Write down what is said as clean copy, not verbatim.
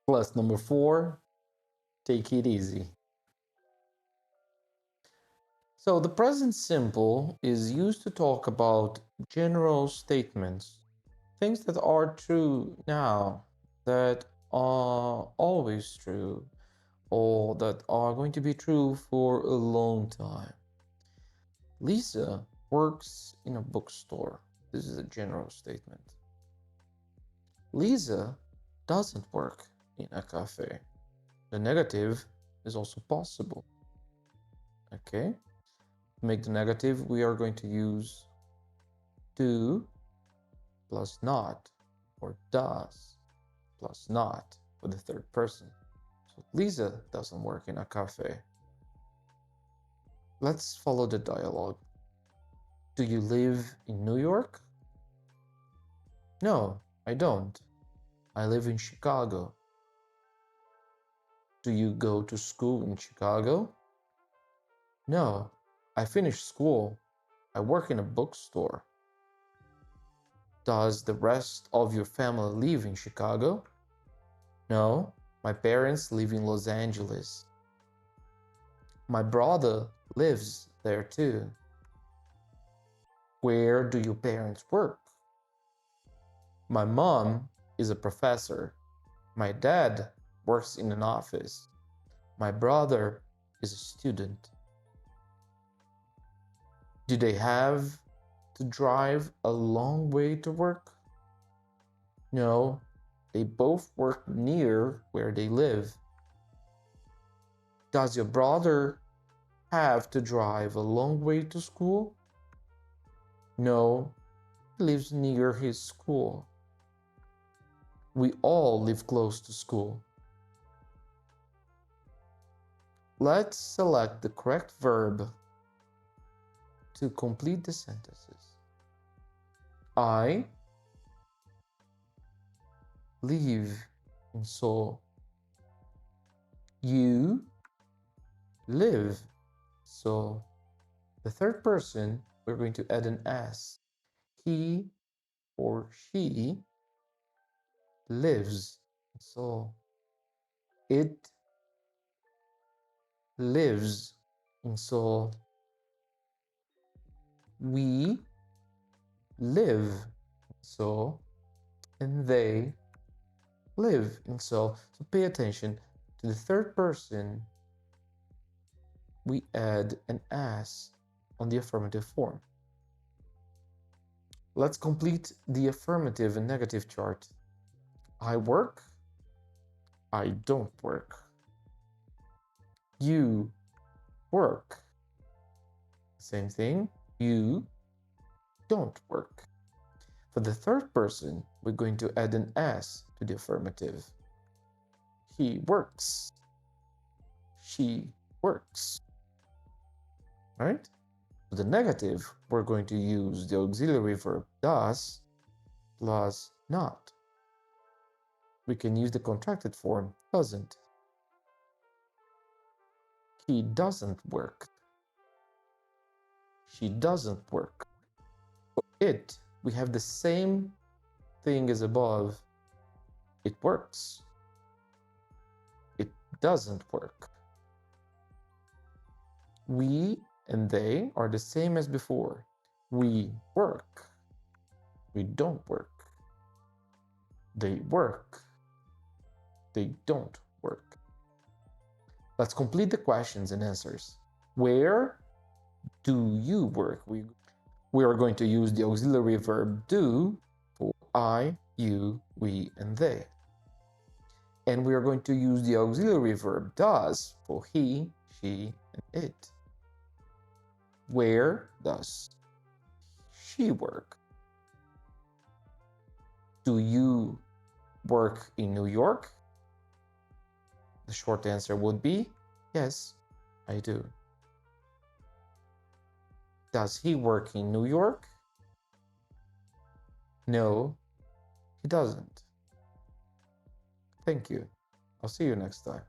Plus number 4, take it easy. So the present simple is used to talk about general statements, things that are true now, that are always true, or that are going to be true for a long time. Lisa works in a bookstore. This is a general statement. Lisa doesn't work in a cafe. The negative is also possible. Okay? To make the negative, we are going to use do plus not, or does plus not for the third person. So Lisa doesn't work in a cafe. Let's follow the dialogue. Do you live in New York? No, I don't. I live in Chicago. Do you go to school in Chicago? No, I finished school. I work in a bookstore. Does the rest of your family live in Chicago? No, my parents live in Los Angeles. My brother lives there too. Where do your parents work? My mom is a professor. My dad works in an office. My brother is a student. Do they have to drive a long way to work? No, they both work near where they live. Does your brother have to drive a long way to school? No, he lives near his school. We all live close to school. Let's select the correct verb to complete the sentences. I live in Seoul. You live. So the third person, we're going to add an S. He or she lives. So it lives in Seoul. We live in Seoul. And they live in Seoul. So pay attention to the third person. We add an S on the affirmative form. Let's complete the affirmative and negative chart. I work. I don't work. You work. Same thing. You don't work. For the third person, we're going to add an S to the affirmative. He works. She works. Right? For the negative, we're going to use the auxiliary verb does plus not. We can use the contracted form doesn't. He doesn't work. She doesn't work. For it, we have the same thing as above. It works. It doesn't work. We and they are the same as before. We work. We don't work. They work. They don't work. Let's complete the questions and answers. Where do you work? We are going to use the auxiliary verb do for I, you, we, and they. And we are going to use the auxiliary verb does for he, she, and it. Where does she work? Do you work in New York? The short answer would be yes, I do. Does he work in New York? No, he doesn't. Thank you. I'll see you next time.